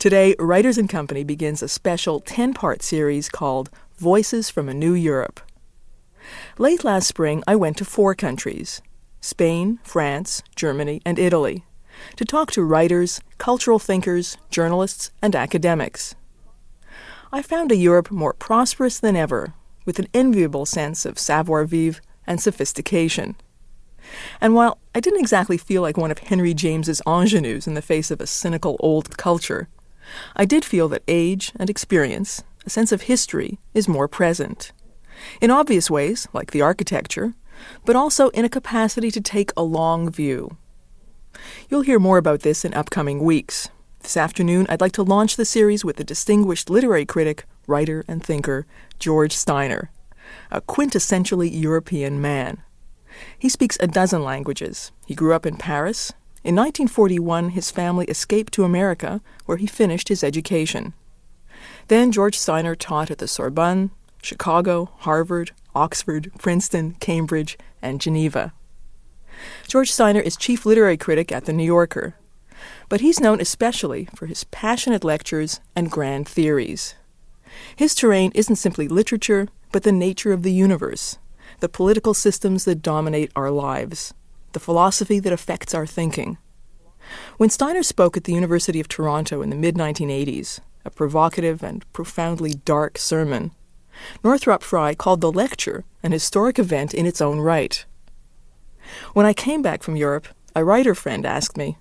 Today, Writers & Company begins a special 10-part series called Voices from a New Europe. Late last spring, I went to 4 countries, Spain, France, Germany, and Italy, to talk to writers, cultural thinkers, journalists, and academics. I found a Europe more prosperous than ever, with an enviable sense of savoir-vivre and sophistication. And while I didn't exactly feel like one of Henry James's ingenues in the face of a cynical old culture, I did feel that age and experience, a sense of history, is more present. In obvious ways, like the architecture, but also in a capacity to take a long view. You'll hear more about this in upcoming weeks. This afternoon, I'd like to launch the series with the distinguished literary critic, writer, and thinker, George Steiner, a quintessentially European man. He speaks a dozen languages. He grew up in Paris. In 1941, his family escaped to America, where he finished his education. Then George Steiner taught at the Sorbonne, Chicago, Harvard, Oxford, Princeton, Cambridge, and Geneva. George Steiner is chief literary critic at The New Yorker, but he's known especially for his passionate lectures and grand theories. His terrain isn't simply literature, but the nature of the universe, the political systems that dominate our lives, the philosophy that affects our thinking. When Steiner spoke at the University of Toronto in the mid-1980s, a provocative and profoundly dark sermon, Northrop Frye called the lecture an historic event in its own right. When I came back from Europe, a writer friend asked me,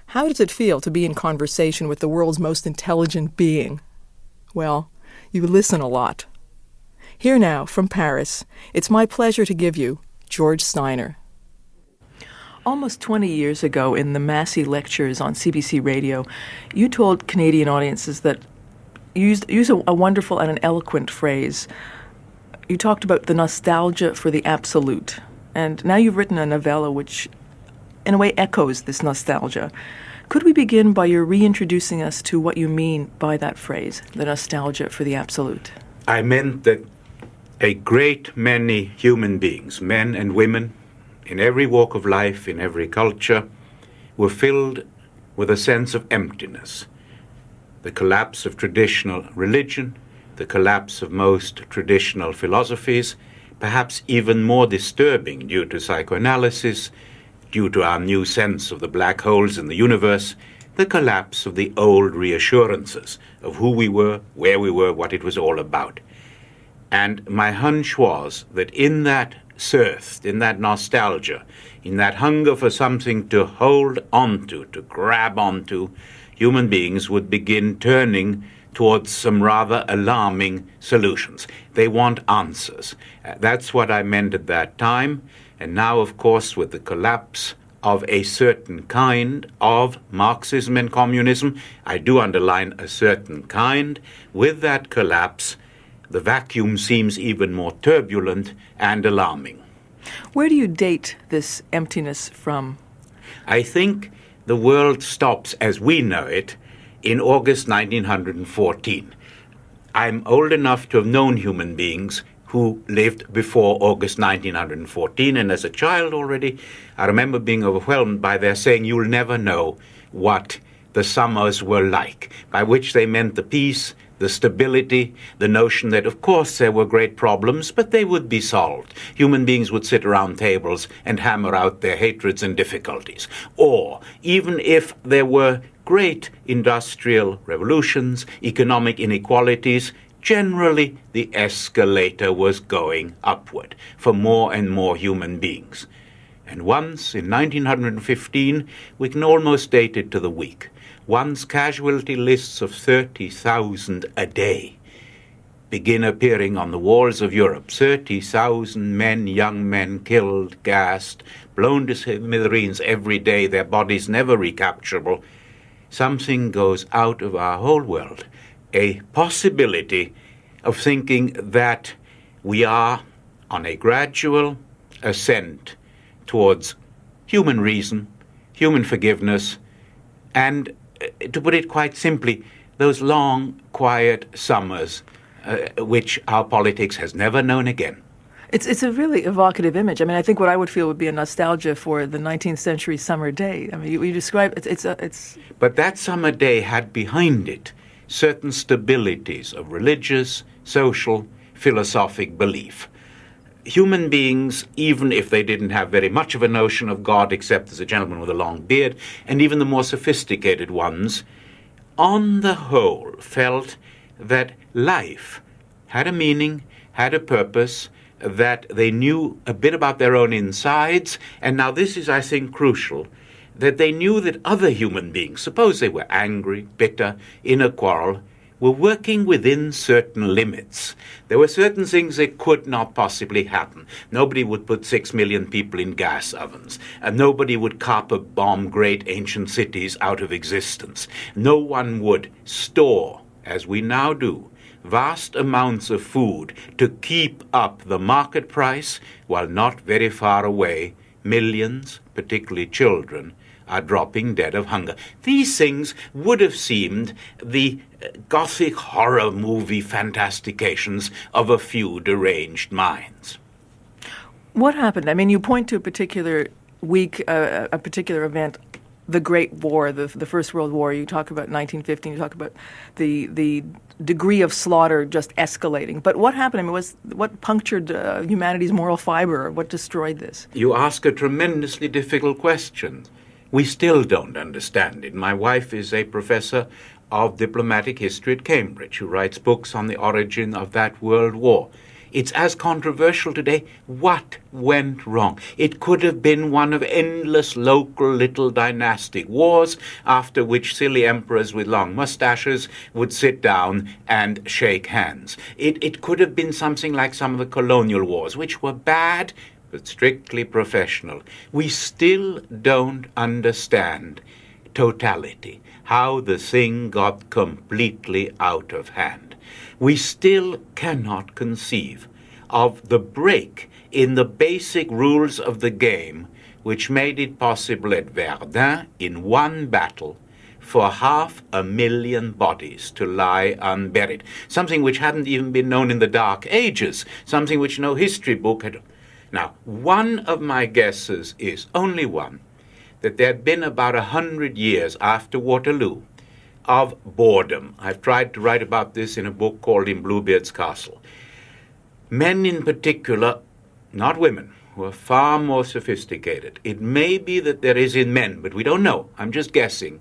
"How does it feel to be in conversation with the world's most intelligent being?" Well, you listen a lot. Here now, from Paris, it's my pleasure to give you George Steiner. Almost 20 years ago, in the Massey Lectures on CBC Radio, you told Canadian audiences that you used a wonderful and an eloquent phrase. You talked about the nostalgia for the absolute. And now you've written a novella which, in a way, echoes this nostalgia. Could we begin by your reintroducing us to what you mean by that phrase, the nostalgia for the absolute? I meant that a great many human beings, men and women, in every walk of life, in every culture, were filled with a sense of emptiness. The collapse of traditional religion, the collapse of most traditional philosophies, perhaps even more disturbing due to psychoanalysis, due to our new sense of the black holes in the universe, the collapse of the old reassurances of who we were, where we were, what it was all about. And my hunch was that in that thirst, in that nostalgia, in that hunger for something to hold onto, to grab onto, human beings would begin turning towards some rather alarming solutions. They want answers. That's what I meant at that time. And now, of course, with the collapse of a certain kind of Marxism and communism, I do underline a certain kind, with that collapse, the vacuum seems even more turbulent and alarming. Where do you date this emptiness from? I think the world stops as we know it in August 1914. I'm old enough to have known human beings who lived before August 1914, and as a child already, I remember being overwhelmed by their saying, "You'll never know what the summers were like," by which they meant the peace, the stability, the notion that, of course, there were great problems, but they would be solved. Human beings would sit around tables and hammer out their hatreds and difficulties. Or, even if there were great industrial revolutions, economic inequalities, generally the escalator was going upward for more and more human beings. And once, in 1915, we can almost date it to the week, once casualty lists of 30,000 a day begin appearing on the walls of Europe. 30,000 men, young men, killed, gassed, blown to smithereens every day, their bodies never recapturable. Something goes out of our whole world, a possibility of thinking that we are on a gradual ascent towards human reason, human forgiveness, and, to put it quite simply, those long, quiet summers which our politics has never known again. It's a really evocative image. I mean, I think what I would feel would be a nostalgia for the 19th century summer day. I mean, you describe it's. But that summer day had behind it certain stabilities of religious, social, philosophic belief. Human beings, even if they didn't have very much of a notion of God except as a gentleman with a long beard, and even the more sophisticated ones, on the whole felt that life had a meaning, had a purpose, that they knew a bit about their own insides, and now this is, I think, crucial, that they knew that other human beings, suppose they were angry, bitter, in a quarrel, were working within certain limits. There were certain things that could not possibly happen. Nobody would put 6 million people in gas ovens, and nobody would carpet bomb great ancient cities out of existence. No one would store, as we now do, vast amounts of food to keep up the market price, while not very far away, millions, particularly children, are dropping dead of hunger. These things would have seemed the Gothic horror movie fantastications of a few deranged minds. What happened? I mean, you point to a particular week, a particular event, the Great War, the First World War. You talk about 1915. You talk about the degree of slaughter just escalating. But what happened? I mean, what punctured humanity's moral fiber? Or what destroyed this? You ask a tremendously difficult question. We still don't understand it. My wife is a professor of diplomatic history at Cambridge who writes books on the origin of that world war. It's as controversial today. What went wrong? It could have been one of endless local little dynastic wars, after which silly emperors with long mustaches would sit down and shake hands. It could have been something like some of the colonial wars, which were bad, but strictly professional. We still don't understand totality, how the thing got completely out of hand. We still cannot conceive of the break in the basic rules of the game which made it possible at Verdun, in one battle, for 500,000 bodies to lie unburied. Something which hadn't even been known in the Dark Ages, something which no history book had. Now, one of my guesses is, only one, that there had been about 100 years after Waterloo of boredom. I've tried to write about this in a book called In Bluebeard's Castle. Men in particular, not women, were far more sophisticated. It may be that there is in men, but we don't know. I'm just guessing.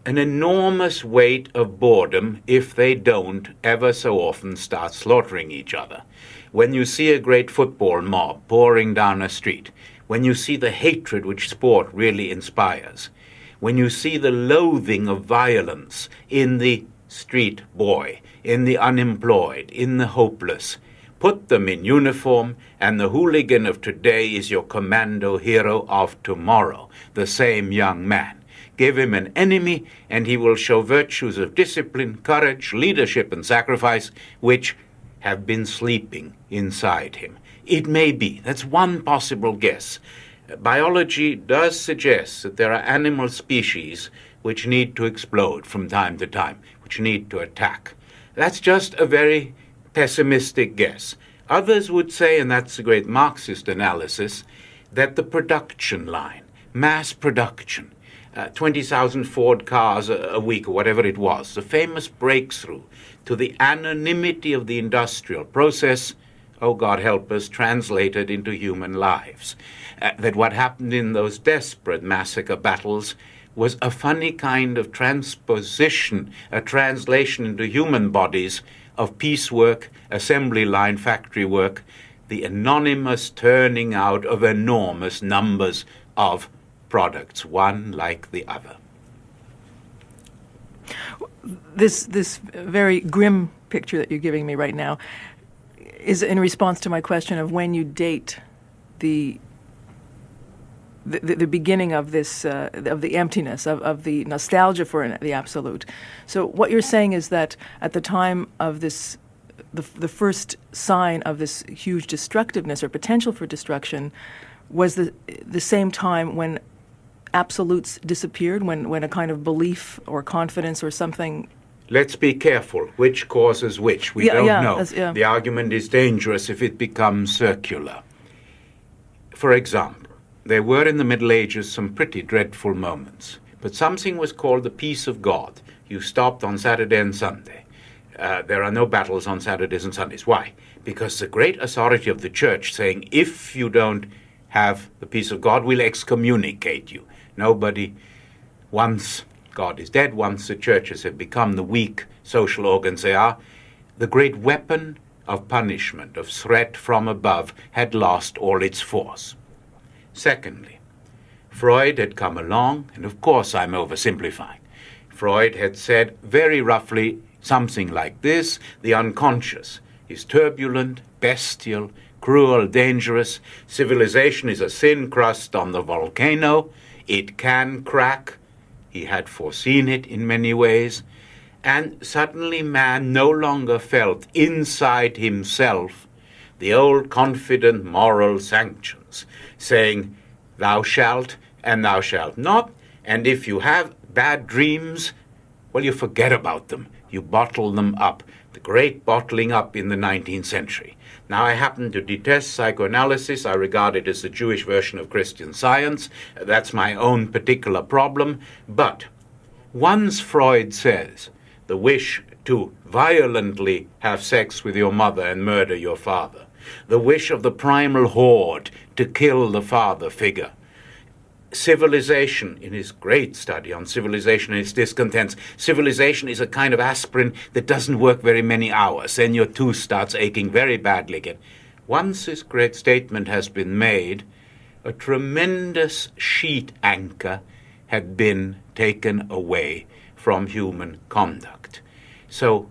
An enormous weight of boredom if they don't ever so often start slaughtering each other. When you see a great football mob pouring down a street, when you see the hatred which sport really inspires, when you see the loathing of violence in the street boy, in the unemployed, in the hopeless, put them in uniform, and the hooligan of today is your commando hero of tomorrow, the same young man. Give him an enemy, and he will show virtues of discipline, courage, leadership, and sacrifice, which have been sleeping inside him. It may be. That's one possible guess. Biology does suggest that there are animal species which need to explode from time to time, which need to attack. That's just a very pessimistic guess. Others would say, and that's a great Marxist analysis, that the production line, mass production, 20,000 Ford cars a week or whatever it was, the famous breakthrough to the anonymity of the industrial process, oh God help us, translated into human lives. That what happened in those desperate massacre battles was a funny kind of transposition, a translation into human bodies of piecework, assembly line factory work, the anonymous turning out of enormous numbers of products, one like the other. This very grim picture that you're giving me right now is in response to my question of when you date the beginning of this of the emptiness of the nostalgia for the absolute. So what you're saying is that at the time of this, the first sign of this huge destructiveness or potential for destruction was the same time when absolutes disappeared, when a kind of belief or confidence or something let's be careful. Which causes which? We don't know. The argument is dangerous if it becomes circular. For example, there were in the Middle Ages some pretty dreadful moments, but something was called the peace of God. You stopped on Saturday and Sunday. There are no battles on Saturdays and Sundays. Why? Because the great authority of the church saying, if you don't have the peace of God, we'll excommunicate you. Nobody, once God is dead, once the churches have become the weak social organs they are, the great weapon of punishment, of threat from above, had lost all its force. Secondly, Freud had come along, and of course I'm oversimplifying. Freud had said very roughly something like this: the unconscious is turbulent, bestial, cruel, dangerous. Civilization is a thin crust on the volcano. It can crack. He had foreseen it in many ways. And suddenly man no longer felt inside himself the old confident moral sanctions, saying, thou shalt and thou shalt not, and if you have bad dreams, well, you forget about them. You bottle them up. The great bottling up in the 19th century. Now, I happen to detest psychoanalysis. I regard it as the Jewish version of Christian Science. That's my own particular problem. But once Freud says the wish to violently have sex with your mother and murder your father, the wish of the primal horde to kill the father figure, civilization, in his great study on civilization and its discontents, civilization is a kind of aspirin that doesn't work very many hours. Then your tooth starts aching very badly again. Once this great statement has been made, a tremendous sheet anchor had been taken away from human conduct. So,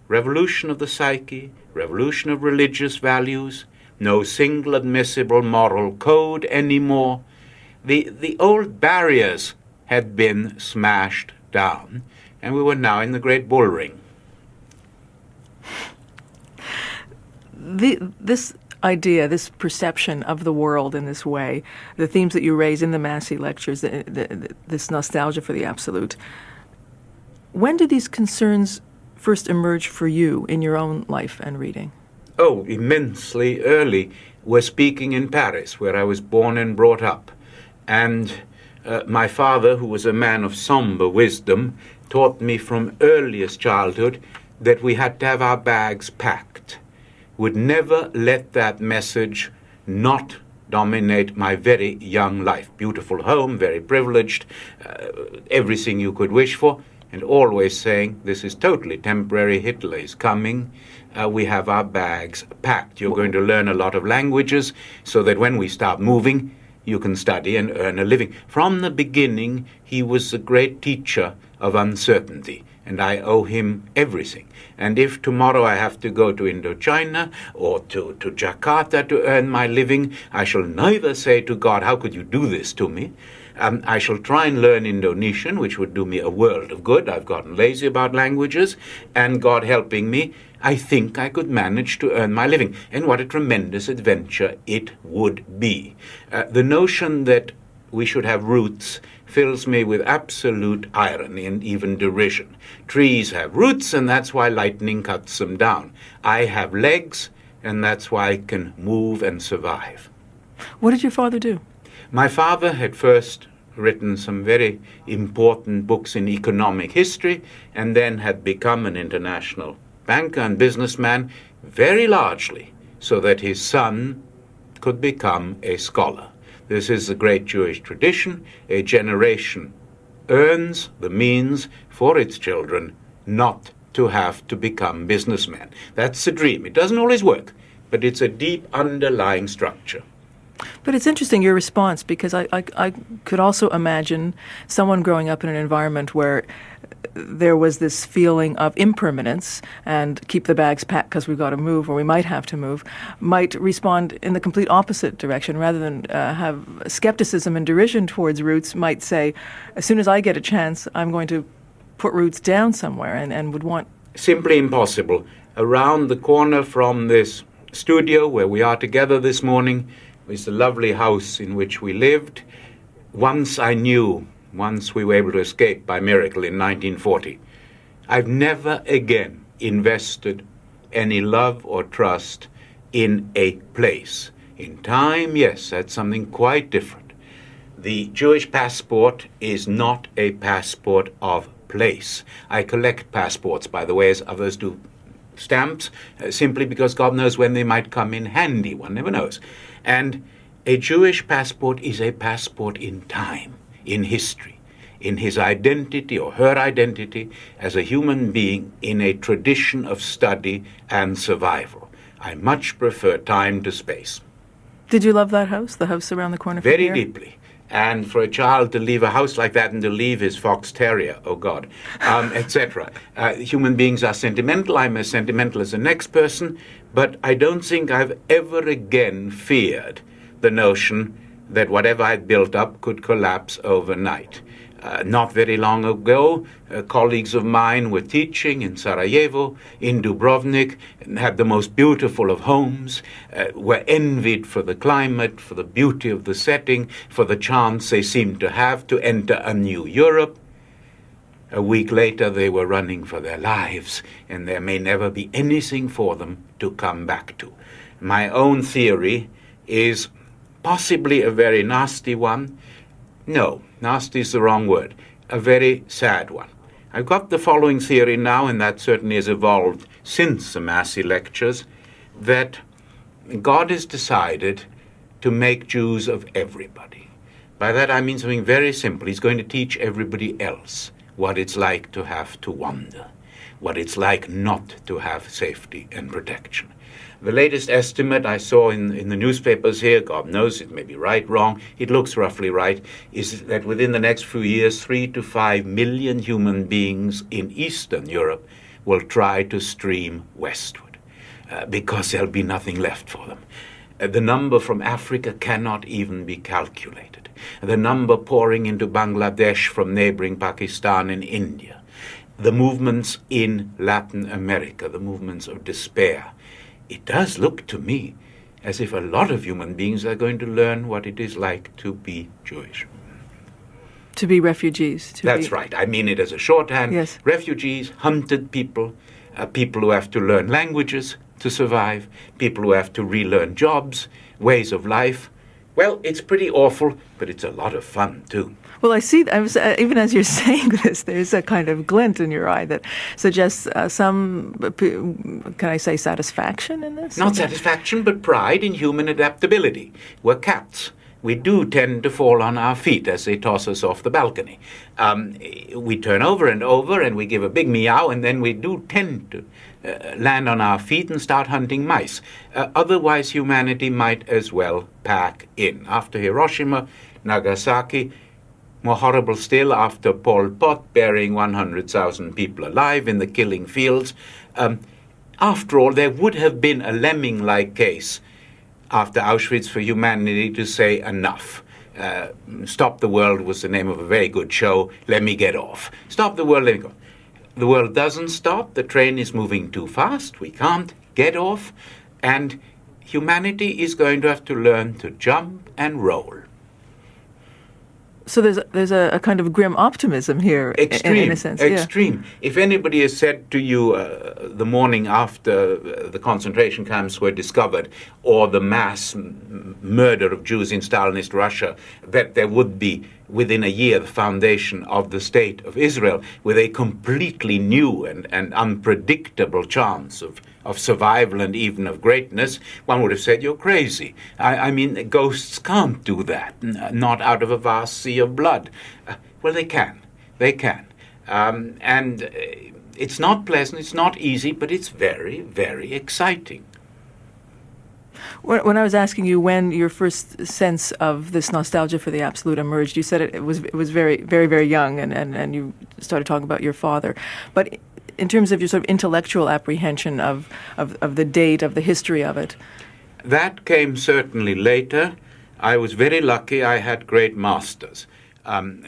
revolution of the psyche, revolution of religious values, no single admissible moral code anymore. The old barriers had been smashed down, and we were now in the great bull ring. This idea, this perception of the world in this way, the themes that you raise in the Massey lectures, this nostalgia for the absolute, when did these concerns first emerge for you in your own life and reading? Oh, immensely early. We're speaking in Paris, where I was born and brought up. And my father, who was a man of somber wisdom, taught me from earliest childhood that we had to have our bags packed. Would never let that message not dominate my very young life. Beautiful home, very privileged, everything you could wish for, and always saying, this is totally temporary, Hitler is coming, we have our bags packed. You're going to learn a lot of languages so that when we start moving, you can study and earn a living. From the beginning, he was the great teacher of uncertainty, and I owe him everything. And if tomorrow I have to go to Indochina or to Jakarta to earn my living, I shall neither say to God, how could you do this to me? I shall try and learn Indonesian, which would do me a world of good. I've gotten lazy about languages, and God helping me, I think I could manage to earn my living. And what a tremendous adventure it would be. The notion that we should have roots fills me with absolute irony and even derision. Trees have roots, and that's why lightning cuts them down. I have legs, and that's why I can move and survive. What did your father do? My father had first written some very important books in economic history, and then had become an international banker and businessman, very largely so that his son could become a scholar. This is the great Jewish tradition. A generation earns the means for its children not to have to become businessmen. That's the dream. It doesn't always work, but it's a deep underlying structure. But it's interesting, your response, because I could also imagine someone growing up in an environment where there was this feeling of impermanence and keep the bags packed because we've got to move or we might have to move, might respond in the complete opposite direction. Rather than have skepticism and derision towards roots, might say, as soon as I get a chance, I'm going to put roots down somewhere and would want... Simply impossible. Around the corner from this studio where we are together this morning is the lovely house in which we lived. Once we were able to escape by miracle in 1940. I've never again invested any love or trust in a place. In time, yes, that's something quite different. The Jewish passport is not a passport of place. I collect passports, by the way, as others do stamps, simply because God knows when they might come in handy. One never knows. And a Jewish passport is a passport in time, in history, in his identity or her identity as a human being in a tradition of study and survival. I much prefer time to space. Did you love that house, the house around the corner from Very here? deeply. And for a child to leave a house like that and to leave his fox terrier, oh God, etc. Human beings are sentimental. I'm as sentimental as the next person, but I don't think I've ever again feared the notion that whatever I'd built up could collapse overnight. Not very long ago, colleagues of mine were teaching in Sarajevo, in Dubrovnik, and had the most beautiful of homes, were envied for the climate, for the beauty of the setting, for the chance they seemed to have to enter a new Europe. A week later, they were running for their lives, and there may never be anything for them to come back to. My own theory is possibly a very nasty one. No, nasty is the wrong word. A very sad one. I've got the following theory now, and that certainly has evolved since the Massey lectures, that God has decided to make Jews of everybody. By that I mean something very simple. He's going to teach everybody else what it's like to have to wander, what it's like not to have safety and protection. The latest estimate I saw in the newspapers here, God knows it may be right, wrong, it looks roughly right, is that within the next few years, 3 to 5 million human beings in Eastern Europe will try to stream westward, because there'll be nothing left for them. The number from Africa cannot even be calculated. The number pouring into Bangladesh from neighboring Pakistan and India. The movements in Latin America, the movements of despair. It does look to me as if a lot of human beings are going to learn what it is like to be Jewish. To be refugees. That's right. I mean it as a shorthand. Yes. Refugees, hunted people, people who have to learn languages to survive, people who have to relearn jobs, ways of life. Well, it's pretty awful, but it's a lot of fun, too. Well, I see, even as you're saying this, there's a kind of glint in your eye that suggests some, can I say, satisfaction in this? Not satisfaction, but pride in human adaptability. We're cats. We do tend to fall on our feet as they toss us off the balcony. We turn over and we give a big meow, and then we do tend to land on our feet and start hunting mice. Otherwise, humanity might as well pack in. After Hiroshima, Nagasaki, more horrible still, after Pol Pot burying 100,000 people alive in the killing fields. After all, there would have been a lemming-like case after Auschwitz for humanity to say enough. Stop the World was the name of a very good show. Let me get off. Stop the world, let me go. The world doesn't stop. The train is moving too fast. We can't get off. And humanity is going to have to learn to jump and roll. So there's a kind of grim optimism here, in a sense. Extreme. Yeah. If anybody has said to you the morning after the concentration camps were discovered, or the mass murder of Jews in Stalinist Russia, that there would be, within a year, the foundation of the State of Israel, with a completely new and unpredictable chance of survival and even of greatness, one would have said, you're crazy. I mean, ghosts can't do that, not out of a vast sea of blood. Well, they can. They can. And it's not pleasant, it's not easy, but it's very, very exciting. When I was asking you when your first sense of this nostalgia for the absolute emerged, you said it was very, very, very young, and you started talking about your father. But in terms of your sort of intellectual apprehension of the date, of the history of it? That came certainly later. I was very lucky. I had great masters.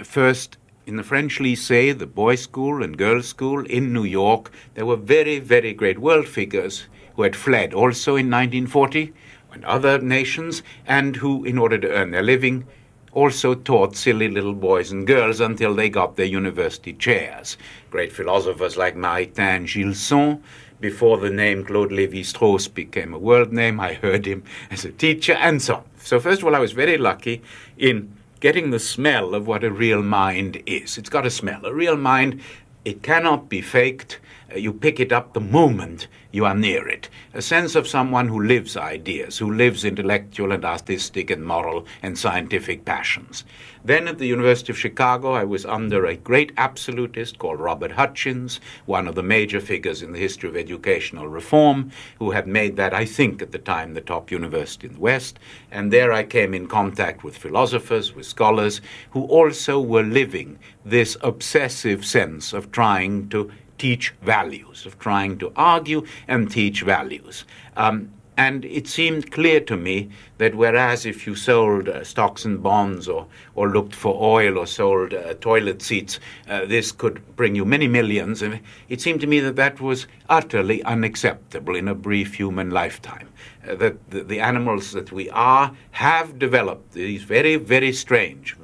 First, in the French Lycée, the boys' school and girls' school in New York, there were very, very great world figures who had fled also in 1940 and other nations, and who, in order to earn their living, also taught silly little boys and girls until they got their university chairs. Great philosophers like Maritain Gilson. Before the name Claude Lévi-Strauss became a world name, I heard him as a teacher, and so on. So first of all, I was very lucky in getting the smell of what a real mind is. It's got a smell. A real mind, it cannot be faked. You pick it up the moment you are near it. A sense of someone who lives ideas, who lives intellectual and artistic and moral and scientific passions. Then at the University of Chicago, I was under a great absolutist called Robert Hutchins, one of the major figures in the history of educational reform, who had made that, I think, at the time, the top university in the West. And there I came in contact with philosophers, with scholars, who also were living this obsessive sense of trying to teach values, of trying to argue and teach values. And it seemed clear to me that whereas if you sold stocks and bonds or looked for oil or sold toilet seats, this could bring you many millions, and it seemed to me that that was utterly unacceptable in a brief human lifetime. That the animals that we are have developed these very, very strange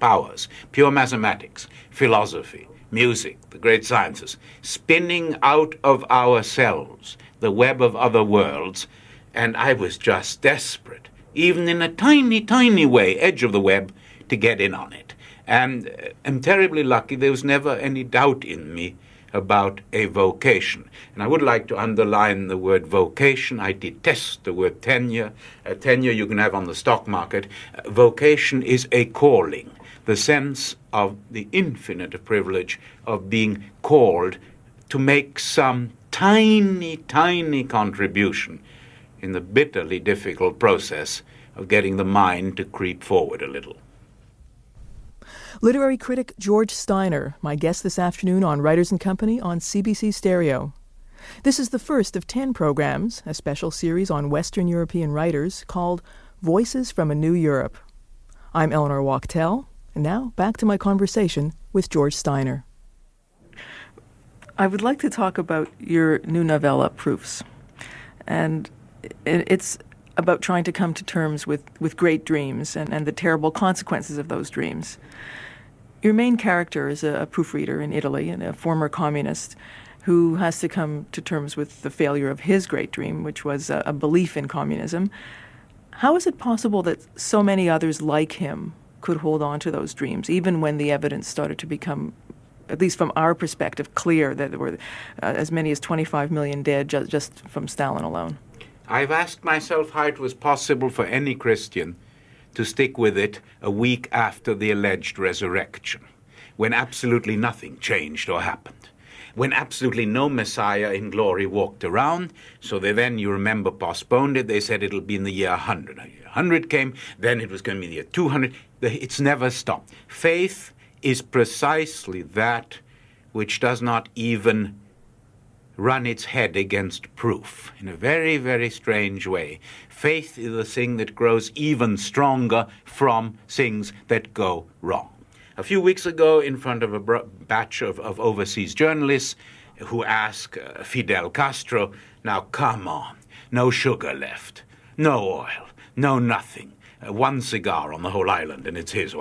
powers, pure mathematics, philosophy, music, the great sciences, spinning out of ourselves the web of other worlds, and I was just desperate, even in a tiny, tiny way, edge of the web, to get in on it. And I'm terribly lucky. There was never any doubt in me about a vocation. And I would like to underline the word vocation. I detest the word tenure. Tenure you can have on the stock market. Vocation is a calling, the sense of the infinite privilege of being called to make some tiny, tiny contribution in the bitterly difficult process of getting the mind to creep forward a little. Literary critic George Steiner, my guest this afternoon on Writers and Company on CBC Stereo. This is the first of 10 programs, a special series on Western European writers called Voices from a New Europe. I'm Eleanor Wachtel, and now back to my conversation with George Steiner. I would like to talk about your new novella, Proofs. And it's about trying to come to terms with great dreams and the terrible consequences of those dreams. Your main character is a proofreader in Italy and a former communist who has to come to terms with the failure of his great dream, which was a belief in communism. How is it possible that so many others like him could hold on to those dreams, even when the evidence started to become, at least from our perspective, clear that there were as many as 25 million dead just from Stalin alone? I've asked myself how it was possible for any Christian to stick with it a week after the alleged resurrection, when absolutely nothing changed or happened, when absolutely no Messiah in glory walked around. So they then, you remember, postponed it. They said it'll be in the year 100. 100 came, then it was going to be the year 200. It's never stopped. Faith is precisely that which does not even run its head against proof, in a very, very strange way. Faith is the thing that grows even stronger from things that go wrong. A few weeks ago, in front of a batch of overseas journalists who asked Fidel Castro, now come on, no sugar left, no oil, no nothing, one cigar on the whole island and it's his.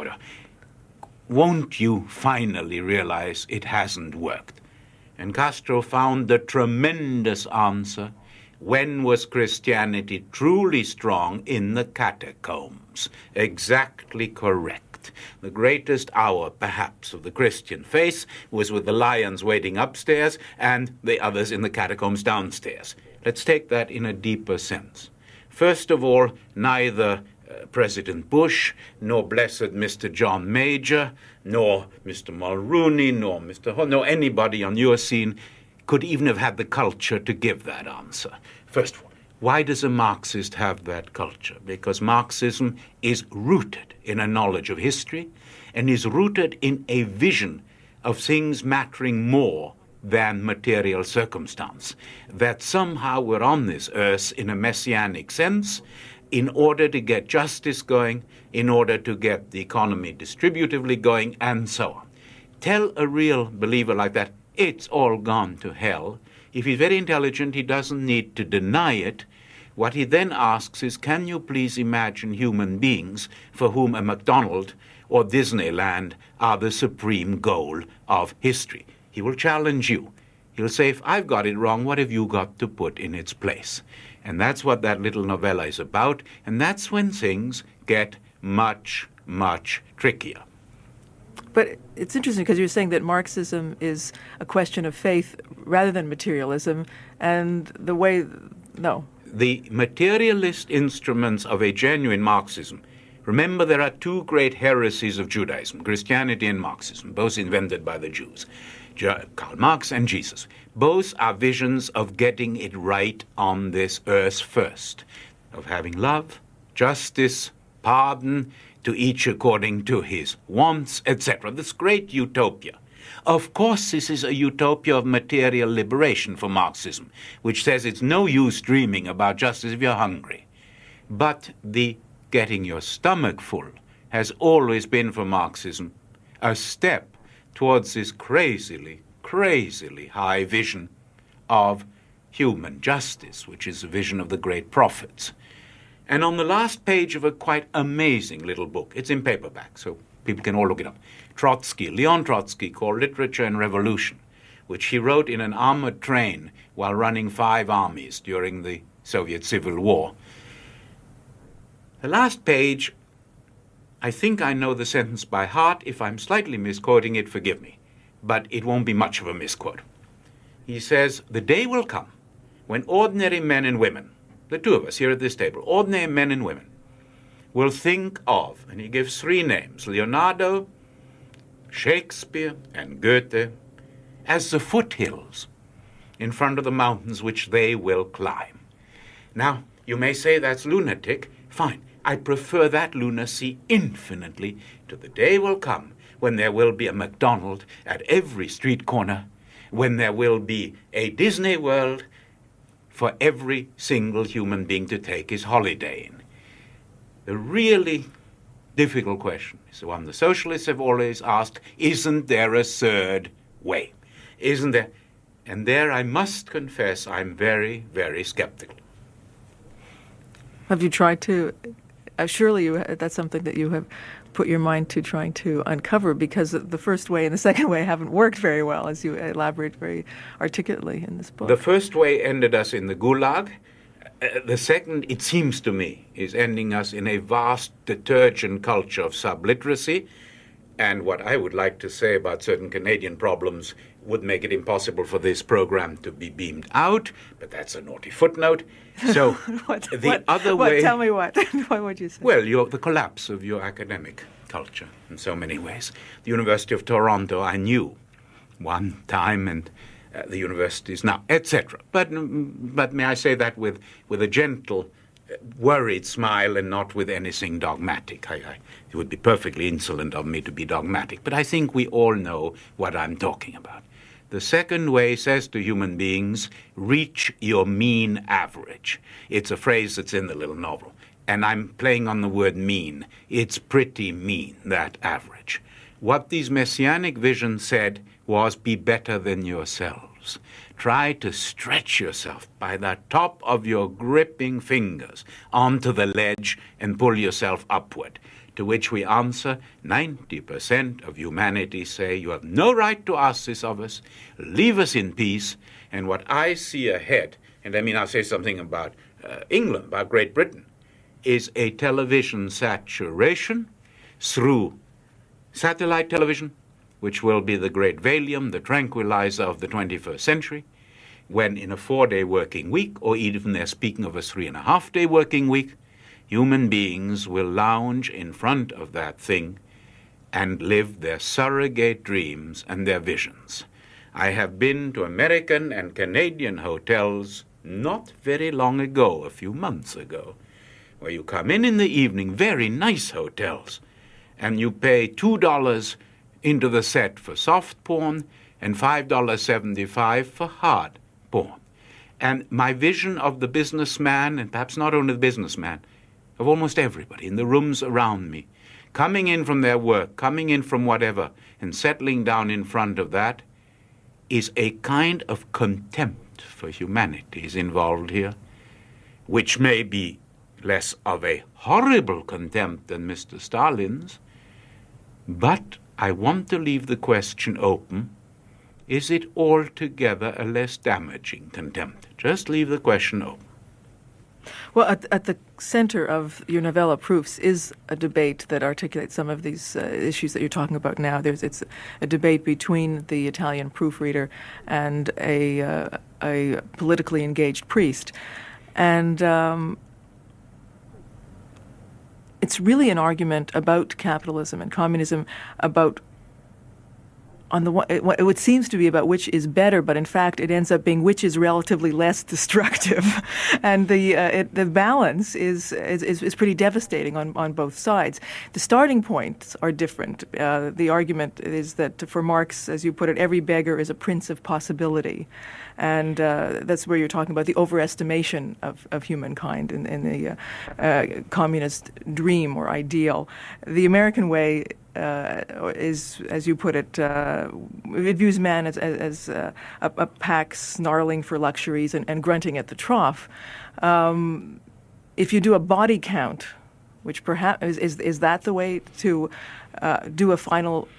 Won't you finally realize it hasn't worked? And Castro found the tremendous answer. When was Christianity truly strong? In the catacombs. Exactly correct. The greatest hour, perhaps, of the Christian faith was with the lions waiting upstairs and the others in the catacombs downstairs. Let's take that in a deeper sense. First of all, neither President Bush, nor blessed Mr. John Major, nor Mr. Mulrooney, nor Mr. Ho, nor anybody on your scene could even have had the culture to give that answer. First of all, why does a Marxist have that culture? Because Marxism is rooted in a knowledge of history and is rooted in a vision of things mattering more than material circumstance, that somehow we're on this earth in a messianic sense in order to get justice going, in order to get the economy distributively going, and so on. Tell a real believer like that, it's all gone to hell. If he's very intelligent, he doesn't need to deny it. What he then asks is, can you please imagine human beings for whom a McDonald's or Disneyland are the supreme goal of history? He will challenge you. He'll say, if I've got it wrong, what have you got to put in its place? And that's what that little novella is about, and that's when things get much, much trickier. But it's interesting because you're saying that Marxism is a question of faith rather than materialism, and the way, no. The materialist instruments of a genuine Marxism. Remember, there are two great heresies of Judaism, Christianity and Marxism, both invented by the Jews, Karl Marx and Jesus. Both are visions of getting it right on this earth first, of having love, justice, pardon, to each according to his wants, etc. This great utopia. Of course, this is a utopia of material liberation for Marxism, which says it's no use dreaming about justice if you're hungry. But the getting your stomach full has always been for Marxism a step towards this crazily, crazily high vision of human justice, which is the vision of the great prophets. And on the last page of a quite amazing little book, it's in paperback, so people can all look it up, Leon Trotsky, called Literature and Revolution, which he wrote in an armored train while running 5 armies during the Soviet Civil War. The last page, I think I know the sentence by heart. If I'm slightly misquoting it, forgive me, but it won't be much of a misquote. He says, the day will come when ordinary men and women, the two of us here at this table, ordinary men and women, will think of, and he gives 3 names, Leonardo, Shakespeare, and Goethe, as the foothills in front of the mountains which they will climb. Now, you may say that's lunatic. Fine. I prefer that lunacy infinitely to the day will come when there will be a McDonald's at every street corner, when there will be a Disney World for every single human being to take his holiday in. The really difficult question is the one the socialists have always asked, isn't there a third way? Isn't there? And there I must confess I'm very, very skeptical. Have you tried to, surely that's something that you have put your mind to trying to uncover, because the first way and the second way haven't worked very well, as you elaborate very articulately in this book. The first way ended us in the Gulag. The second, it seems to me, is ending us in a vast detergent culture of subliteracy. And what I would like to say about certain Canadian problems would make it impossible for this program to be beamed out, but that's a naughty footnote. So other way... Tell me what? What would you say? Well, the collapse of your academic culture in so many ways. The University of Toronto I knew one time, and the universities now, etc. But may I say that with a gentle, worried smile and not with anything dogmatic. It would be perfectly insolent of me to be dogmatic, but I think we all know what I'm talking about. The second way says to human beings, reach your mean average. It's a phrase that's in the little novel, and I'm playing on the word mean. It's pretty mean, that average. What these messianic visions said was, be better than yourselves. Try to stretch yourself by the top of your gripping fingers onto the ledge and pull yourself upward. To which we answer, 90% of humanity say, you have no right to ask this of us, leave us in peace. And what I see ahead, and I mean I'll say something about England, about Great Britain, is a television saturation through satellite television, which will be the great Valium, the tranquilizer of the 21st century, when in a 4-day working week, or even they're speaking of a 3.5-day working week, human beings will lounge in front of that thing and live their surrogate dreams and their visions. I have been to American and Canadian hotels not very long ago, a few months ago, where you come in the evening, very nice hotels, and you pay $2 into the set for soft porn and $5.75 for hard porn. And my vision of the businessman, and perhaps not only the businessman, of almost everybody in the rooms around me, coming in from their work, coming in from whatever, and settling down in front of that, is a kind of contempt for humanity is involved here, which may be less of a horrible contempt than Mr. Stalin's, but I want to leave the question open, is it altogether a less damaging contempt? Just leave the question open. Well, at the center of your novella Proofs is a debate that articulates some of these issues that you're talking about now. It's a debate between the Italian proofreader and a politically engaged priest. And it's really an argument about capitalism and communism, about on the one, it seems to be about which is better, but in fact it ends up being which is relatively less destructive, and the balance is pretty devastating on both sides. The starting points are different. The argument is that for Marx, as you put it, every beggar is a prince of possibility, and that's where you're talking about the overestimation of humankind in the communist dream or ideal. The American way is, as you put it, it views man as a pack snarling for luxuries and grunting at the trough. If you do a body count, which perhaps is that the way to do a final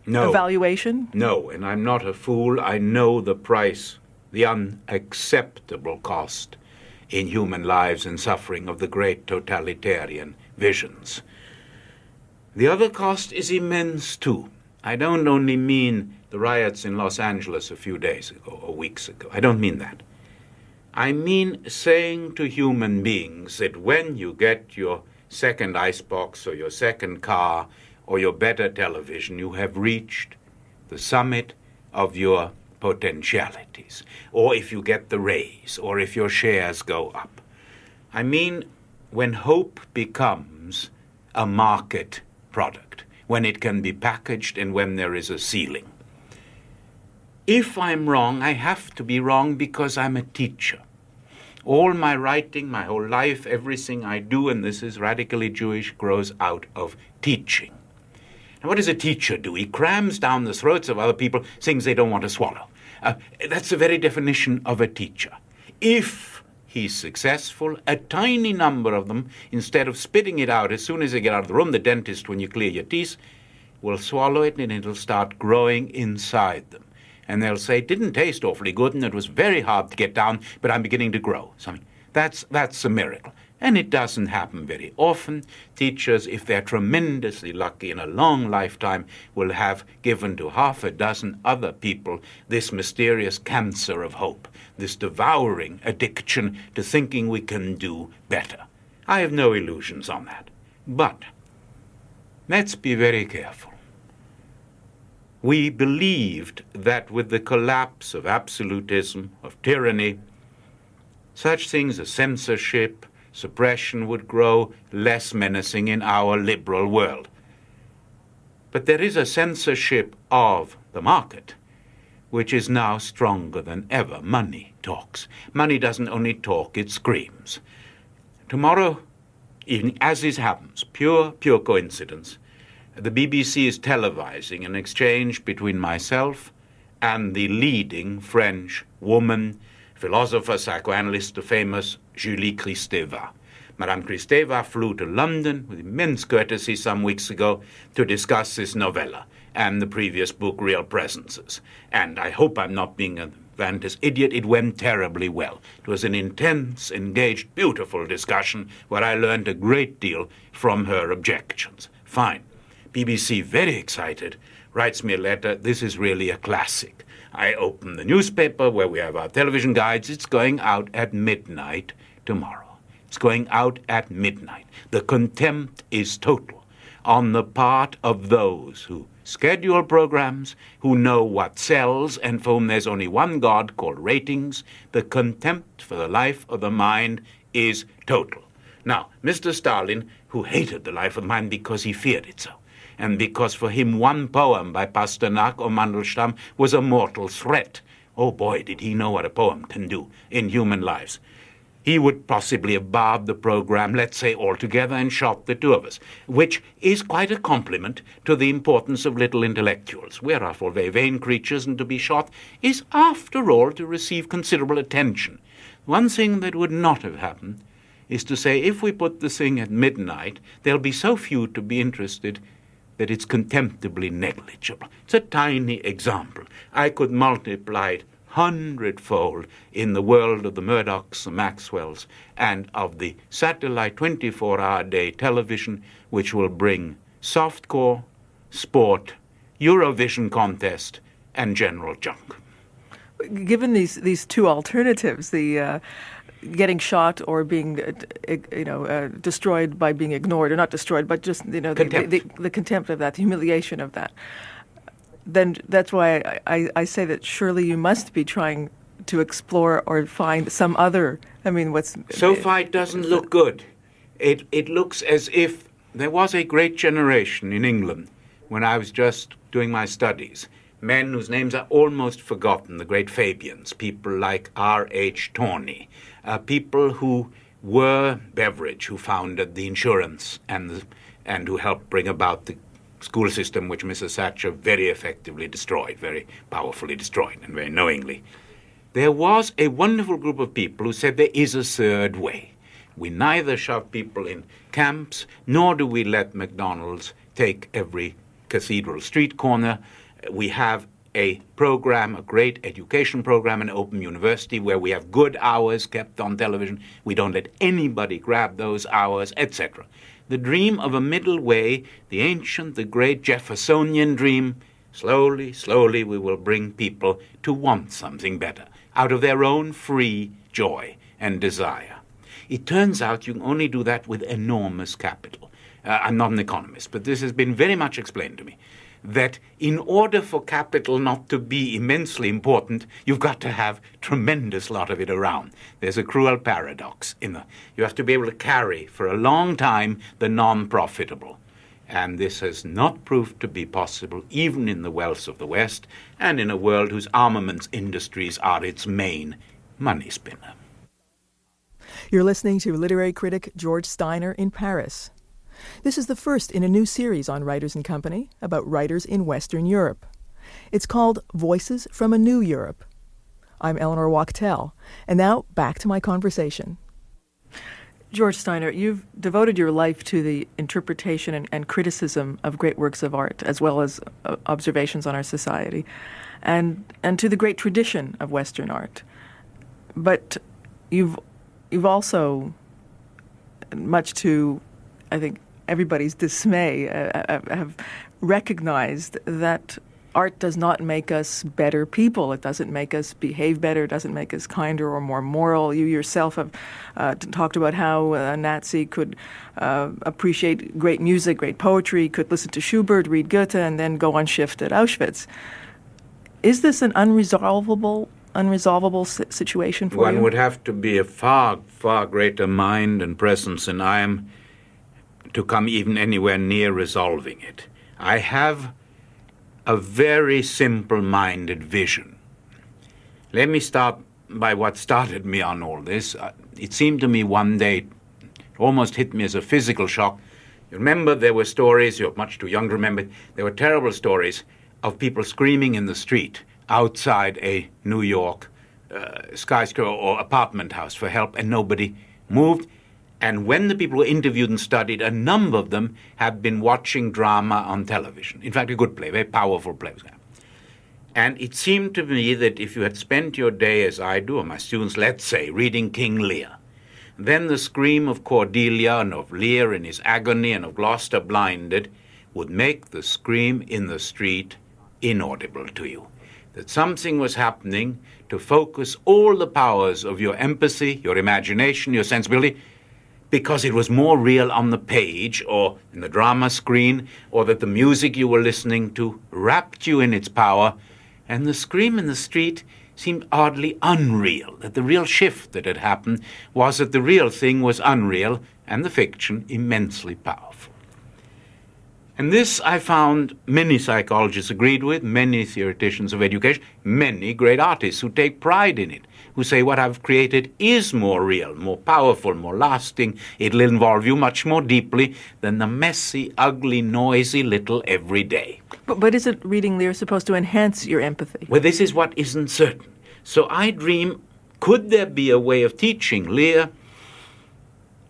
evaluation? No, and I'm not a fool. I know the price, the unacceptable cost in human lives and suffering of the great totalitarian visions. The other cost is immense, too. I don't only mean the riots in Los Angeles a few days ago or weeks ago. I don't mean that. I mean saying to human beings that when you get your second icebox or your second car or your better television, you have reached the summit of your potentialities. Or if you get the raise, or if your shares go up. I mean when hope becomes a market product, when it can be packaged and when there is a ceiling. If I'm wrong, I have to be wrong because I'm a teacher. All my writing, my whole life, everything I do, and this is radically Jewish, grows out of teaching. And what does a teacher do? He crams down the throats of other people things they don't want to swallow. That's the very definition of a teacher. If he's successful, a tiny number of them, instead of spitting it out as soon as they get out of the room, the dentist, when you clear your teeth, will swallow it and it'll start growing inside them. And they'll say, it didn't taste awfully good and it was very hard to get down, but I'm beginning to grow. Something. That's a miracle. And it doesn't happen very often. Teachers, if they're tremendously lucky in a long lifetime, will have given to half a dozen other people this mysterious cancer of hope, this devouring addiction to thinking we can do better. I have no illusions on that. But let's be very careful. We believed that with the collapse of absolutism, of tyranny, such things as censorship, suppression would grow less menacing in our liberal world. But there is a censorship of the market, which is now stronger than ever. Money talks. Money doesn't only talk, it screams. Tomorrow evening, as this happens, pure coincidence, the BBC is televising an exchange between myself and the leading French woman, philosopher, psychoanalyst, the famous Julie Kristeva. Madame Kristeva flew to London with immense courtesy some weeks ago to discuss this novella and the previous book, Real Presences. And I hope I'm not being a Vantis idiot. It went terribly well. It was an intense, engaged, beautiful discussion where I learned a great deal from her objections. Fine. BBC, very excited, writes me a letter. This is really a classic. I open the newspaper where we have our television guides. It's going out at midnight tomorrow. It's going out at midnight. The contempt is total on the part of those who schedule programs, who know what sells, and for whom there's only one God called ratings. The contempt for the life of the mind is total. Now, Mr. Stalin, who hated the life of the mind because he feared it so, and because for him one poem by Pasternak or Mandelstam was a mortal threat. Oh boy, did he know what a poem can do in human lives. He would possibly have barred the program, let's say, altogether and shot the two of us, which is quite a compliment to the importance of little intellectuals. We're, after all, very vain creatures, and to be shot is, after all, to receive considerable attention. One thing that would not have happened is to say, if we put the thing at midnight, there'll be so few to be interested that it's contemptibly negligible. It's a tiny example. I could multiply it 100-fold in the world of the Murdochs, the Maxwells, and of the satellite 24-hour-day television, which will bring softcore, sport, Eurovision contest, and general junk. Given these two alternatives, the getting shot or being destroyed by being ignored, or not destroyed, but just the contempt of that, the humiliation of that, then that's why I say that surely you must be trying to explore or find some other. So far it doesn't look good. It looks as if there was a great generation in England when I was just doing my studies, men whose names are almost forgotten, the great Fabians, people like R.H. Tawney, people who were Beveridge, who founded the insurance and who helped bring about the school system which Mrs. Thatcher very effectively destroyed, very powerfully destroyed, and very knowingly. There was a wonderful group of people who said there is a third way. We neither shove people in camps, nor do we let McDonald's take every cathedral street corner. We have a program, a great education program, an open university where we have good hours kept on television. We don't let anybody grab those hours, etc. The dream of a middle way, the ancient, the great Jeffersonian dream, slowly, slowly we will bring people to want something better out of their own free joy and desire. It turns out you can only do that with enormous capital. I'm not an economist, but this has been very much explained to me, that in order for capital not to be immensely important, you've got to have a tremendous lot of it around. There's a cruel paradox in that. You have to be able to carry for a long time the non-profitable. And this has not proved to be possible even in the wealth of the West and in a world whose armaments industries are its main money spinner. You're listening to literary critic George Steiner in Paris. This is the first in a new series on Writers and Company about writers in Western Europe. It's called Voices from a New Europe. I'm Eleanor Wachtel, and now back to my conversation. George Steiner, you've devoted your life to the interpretation and criticism of great works of art, as well as observations on our society, and to the great tradition of Western art. But you've also, much to, I think, everybody's dismay, have recognized that art does not make us better people. It doesn't make us behave better. It doesn't make us kinder or more moral. You yourself have talked about how a Nazi could appreciate great music, great poetry, could listen to Schubert, read Goethe, and then go on shift at Auschwitz. Is this an unresolvable situation for you? One would have to be a far, far greater mind and presence than I am to come even anywhere near resolving it. I have a very simple-minded vision. Let me start by what started me on all this. It seemed to me one day, it almost hit me as a physical shock. You remember there were stories, you're much too young to remember, there were terrible stories of people screaming in the street outside a New York skyscraper or apartment house for help, and nobody moved. And when the people were interviewed and studied, a number of them had been watching drama on television. In fact, a good play, very powerful play. And it seemed to me that if you had spent your day, as I do, or my students, let's say, reading King Lear, then the scream of Cordelia and of Lear in his agony and of Gloucester blinded would make the scream in the street inaudible to you. That something was happening to focus all the powers of your empathy, your imagination, your sensibility, because it was more real on the page or in the drama screen, or that the music you were listening to wrapped you in its power, and the scream in the street seemed oddly unreal, that the real shift that had happened was that the real thing was unreal and the fiction immensely powerful. And this I found many psychologists agreed with, many theoreticians of education, many great artists who take pride in it, who say what I've created is more real, more powerful, more lasting. It'll involve you much more deeply than the messy, ugly, noisy little everyday. But isn't reading Lear supposed to enhance your empathy? Well, this is what isn't certain. So I dream, could there be a way of teaching Lear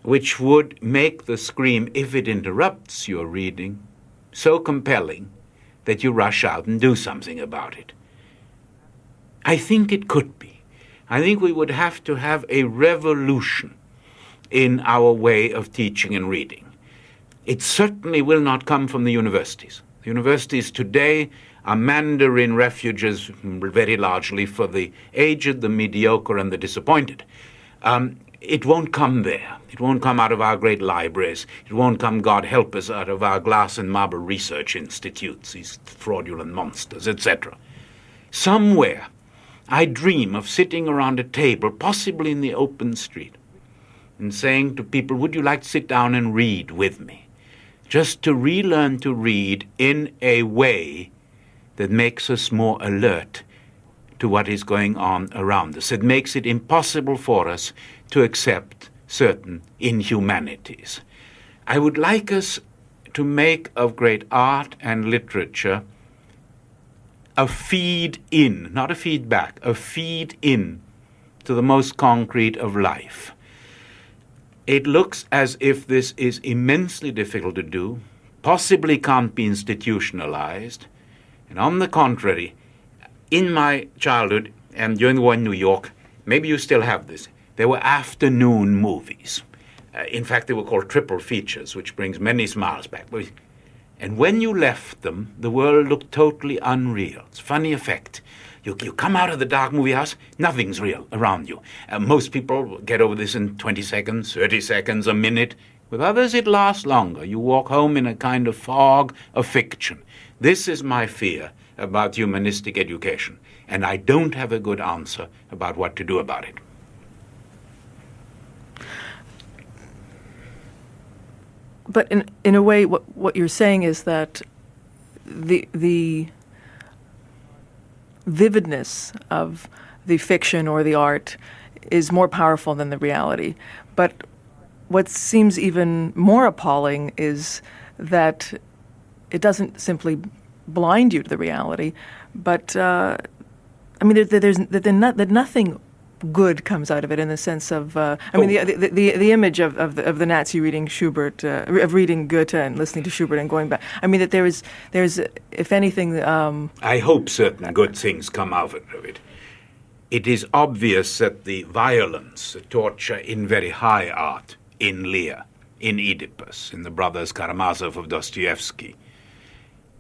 which would make the scream, if it interrupts your reading, so compelling that you rush out and do something about it. I think it could be. I think we would have to have a revolution in our way of teaching and reading. It certainly will not come from the universities. The universities today are Mandarin refuges very largely for the aged, the mediocre, and the disappointed. It won't come there. It won't come out of our great libraries. It won't come, God help us, out of our glass and marble research institutes, these fraudulent monsters, etc. Somewhere, I dream of sitting around a table, possibly in the open street, and saying to people, would you like to sit down and read with me? Just to relearn to read in a way that makes us more alert to what is going on around us. It makes it impossible for us to accept certain inhumanities. I would like us to make of great art and literature a feed in, not a feedback, a feed in to the most concrete of life. It looks as if this is immensely difficult to do, possibly can't be institutionalized, and on the contrary, in my childhood and during the war in New York, maybe you still have this, there were afternoon movies. In fact, they were called triple features, which brings many smiles back. And when you left them, the world looked totally unreal. It's a funny effect. You come out of the dark movie house, nothing's real around you. Most people get over this in 20 seconds, 30 seconds, a minute. With others, it lasts longer. You walk home in a kind of fog of fiction. This is my fear about humanistic education, and I don't have a good answer about what to do about it. But in a way, what you're saying is that the vividness of the fiction or the art is more powerful than the reality. But what seems even more appalling is that it doesn't simply blind you to the reality, but that nothing good comes out of it in the sense of the image of the Nazi reading Schubert, of reading Goethe and listening to Schubert and going back. I mean that there's if anything. I hope certain good things come out of it. It is obvious that the violence, the torture in very high art, in Lear, in Oedipus, in the brothers Karamazov of Dostoevsky,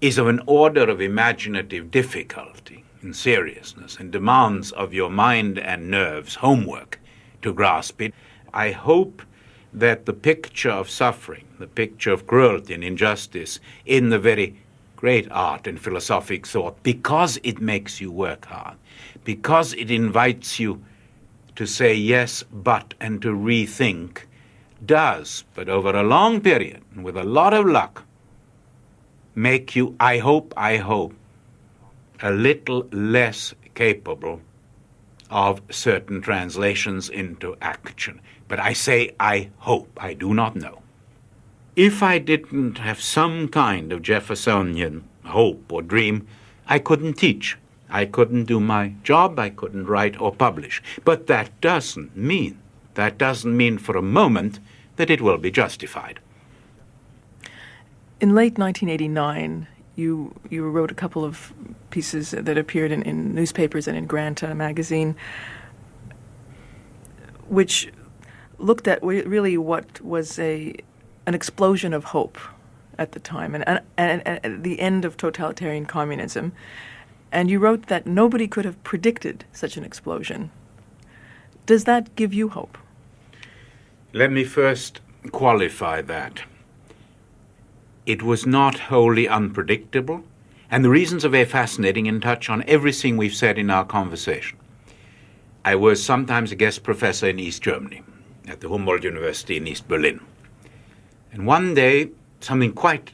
is of an order of imaginative difficulty and seriousness and demands of your mind and nerves homework to grasp it. I hope that the picture of suffering, the picture of cruelty and injustice in the very great art and philosophic thought, because it makes you work hard, because it invites you to say yes, but, and to rethink, does, but over a long period, and with a lot of luck, make you, I hope, a little less capable of certain translations into action. But I say I hope, I do not know. If I didn't have some kind of Jeffersonian hope or dream, I couldn't teach. I couldn't do my job, I couldn't write or publish. But that doesn't mean for a moment that it will be justified. In late 1989, you wrote a couple of pieces that appeared in newspapers and in Granta magazine, which looked at really what was an explosion of hope at the time, and the end of totalitarian communism. And you wrote that nobody could have predicted such an explosion. Does that give you hope? Let me first qualify that. It was not wholly unpredictable, and the reasons are very fascinating and touch on everything we've said in our conversation. I was sometimes a guest professor in East Germany, at the Humboldt University in East Berlin. And one day, something quite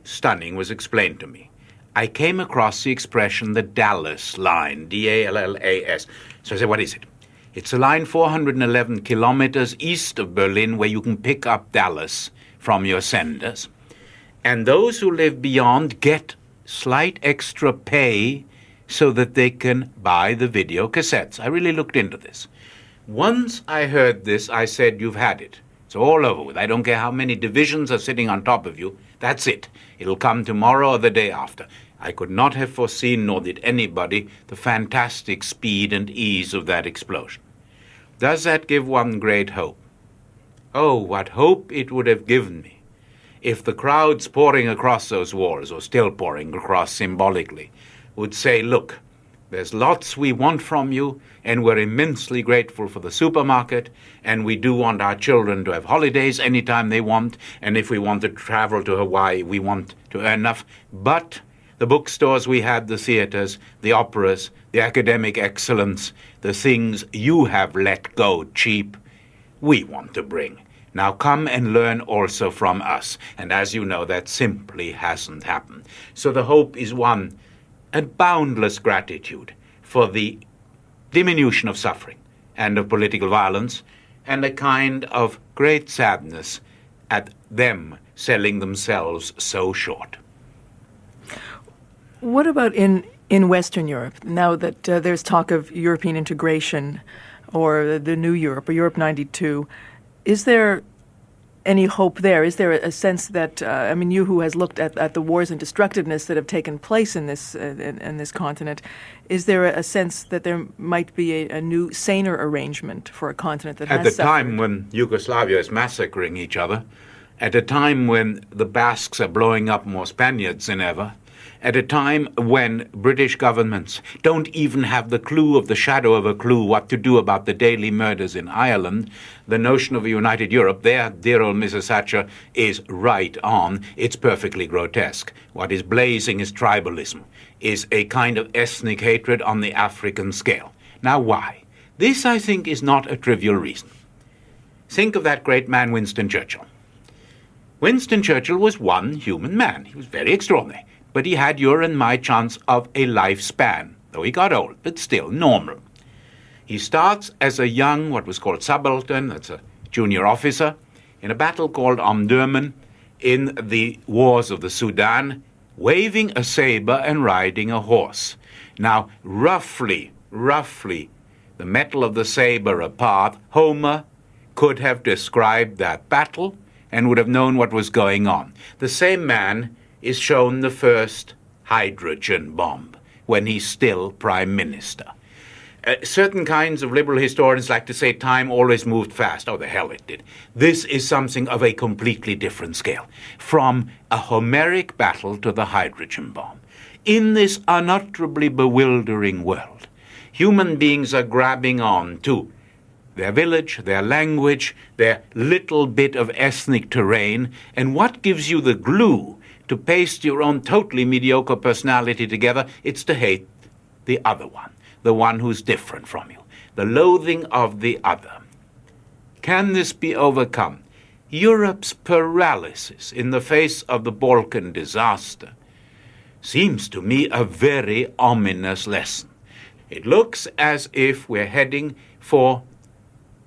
stunning was explained to me. I came across the expression, the Dallas line, D-A-L-L-A-S. So I said, what is it? It's a line 411 kilometers east of Berlin where you can pick up Dallas from your senders. And those who live beyond get slight extra pay so that they can buy the video cassettes. I really looked into this. Once I heard this, I said, you've had it. It's all over with. I don't care how many divisions are sitting on top of you. That's it. It'll come tomorrow or the day after. I could not have foreseen, nor did anybody, the fantastic speed and ease of that explosion. Does that give one great hope? Oh, what hope it would have given me if the crowds pouring across those walls, or still pouring across symbolically, would say, look, there's lots we want from you, and we're immensely grateful for the supermarket, and we do want our children to have holidays anytime they want, and if we want to travel to Hawaii, we want to earn enough. But the bookstores we had, the theaters, the operas, the academic excellence, the things you have let go cheap, we want to bring. Now come and learn also from us. And as you know, that simply hasn't happened. So the hope is one, a boundless gratitude for the diminution of suffering and of political violence, and a kind of great sadness at them selling themselves so short. What about in Western Europe, now that there's talk of European integration or the new Europe or Europe 92, is there any hope there? Is there a sense that, you who has looked at the wars and destructiveness that have taken place in this continent, is there a sense that there might be a new, saner arrangement for a continent that has suffered? At the time when Yugoslavia is massacring each other, at a time when the Basques are blowing up more Spaniards than ever, at a time when British governments don't even have the clue of the shadow of a clue what to do about the daily murders in Ireland, the notion of a united Europe, there, dear old Mrs. Thatcher, is right on. It's perfectly grotesque. What is blazing is tribalism, is a kind of ethnic hatred on the African scale. Now why? This, I think, is not a trivial reason. Think of that great man, Winston Churchill. Winston Churchill was one human man. He was very extraordinary. But he had your and my chance of a lifespan, though he got old, but still normal. He starts as a young, what was called subaltern, that's a junior officer, in a battle called Omdurman in the wars of the Sudan, waving a saber and riding a horse. Now, roughly, the metal of the saber apart, Homer could have described that battle and would have known what was going on. The same man is shown the first hydrogen bomb when he's still prime minister. Certain kinds of liberal historians like to say time always moved fast. Oh, the hell it did. This is something of a completely different scale. From a Homeric battle to the hydrogen bomb. In this unutterably bewildering world, human beings are grabbing on to their village, their language, their little bit of ethnic terrain, and what gives you the glue to paste your own totally mediocre personality together? It's to hate the other one, the one who's different from you, the loathing of the other. Can this be overcome? Europe's paralysis in the face of the Balkan disaster seems to me a very ominous lesson. It looks as if we're heading for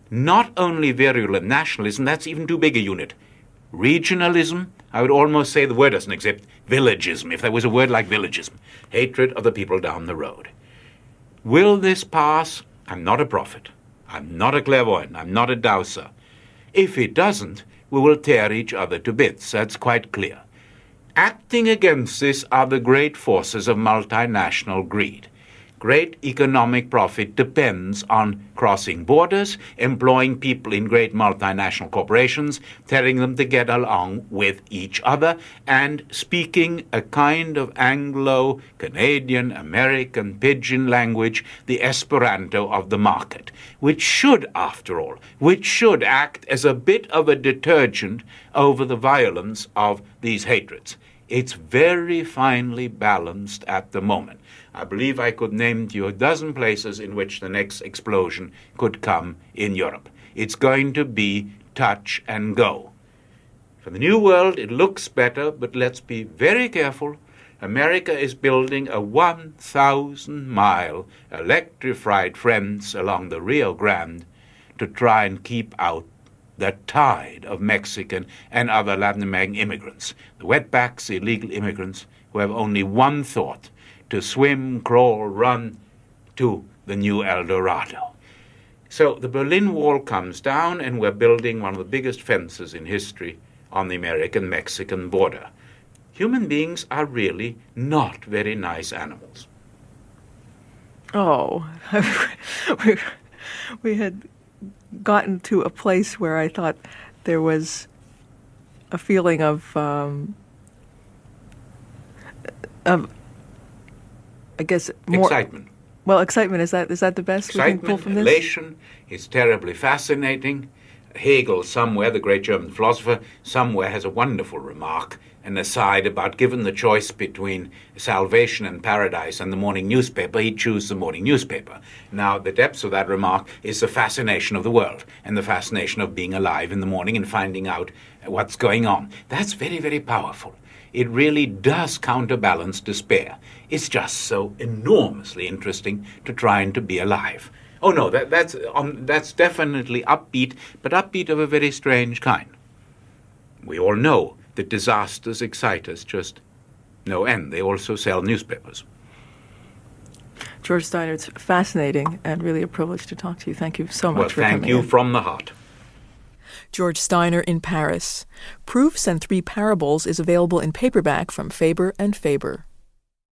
not only virulent nationalism, that's even too big a unit, regionalism. I would almost say the word doesn't exist, villagism, if there was a word like villagism, hatred of the people down the road. Will this pass? I'm not a prophet. I'm not a clairvoyant. I'm not a dowser. If it doesn't, we will tear each other to bits. That's quite clear. Acting against this are the great forces of multinational greed. Great economic profit depends on crossing borders, employing people in great multinational corporations, telling them to get along with each other, and speaking a kind of Anglo-Canadian, American pidgin language, the Esperanto of the market, which should, after all, act as a bit of a detergent over the violence of these hatreds. It's very finely balanced at the moment. I believe I could name to you a dozen places in which the next explosion could come in Europe. It's going to be touch and go. For the New World, it looks better, but let's be very careful. America is building a 1,000-mile electrified fence along the Rio Grande to try and keep out the tide of Mexican and other Latin American immigrants, the wetbacks, the illegal immigrants, who have only one thought: to swim, crawl, run to the new El Dorado. So the Berlin Wall comes down, and we're building one of the biggest fences in history on the American-Mexican border. Human beings are really not very nice animals. Oh, we had gotten to a place where I thought there was a feeling of I guess more excitement. Well, excitement, is that the best we can pull Excitement, from this? elation is terribly fascinating. Hegel, somewhere, the great German philosopher, somewhere has a wonderful remark, an aside about given the choice between salvation and paradise and the morning newspaper, he'd choose the morning newspaper. Now, the depths of that remark is the fascination of the world and the fascination of being alive in the morning and finding out what's going on. That's very, very powerful. It really does counterbalance despair. It's just so enormously interesting to try and to be alive. Oh no, that's definitely upbeat, but upbeat of a very strange kind. We all know that disasters excite us just no end. They also sell newspapers. George Steiner, it's fascinating and really a privilege to talk to you. Thank you so much for coming in. Well, thank you from the heart. George Steiner in Paris. Proofs and Three Parables is available in paperback from Faber and Faber.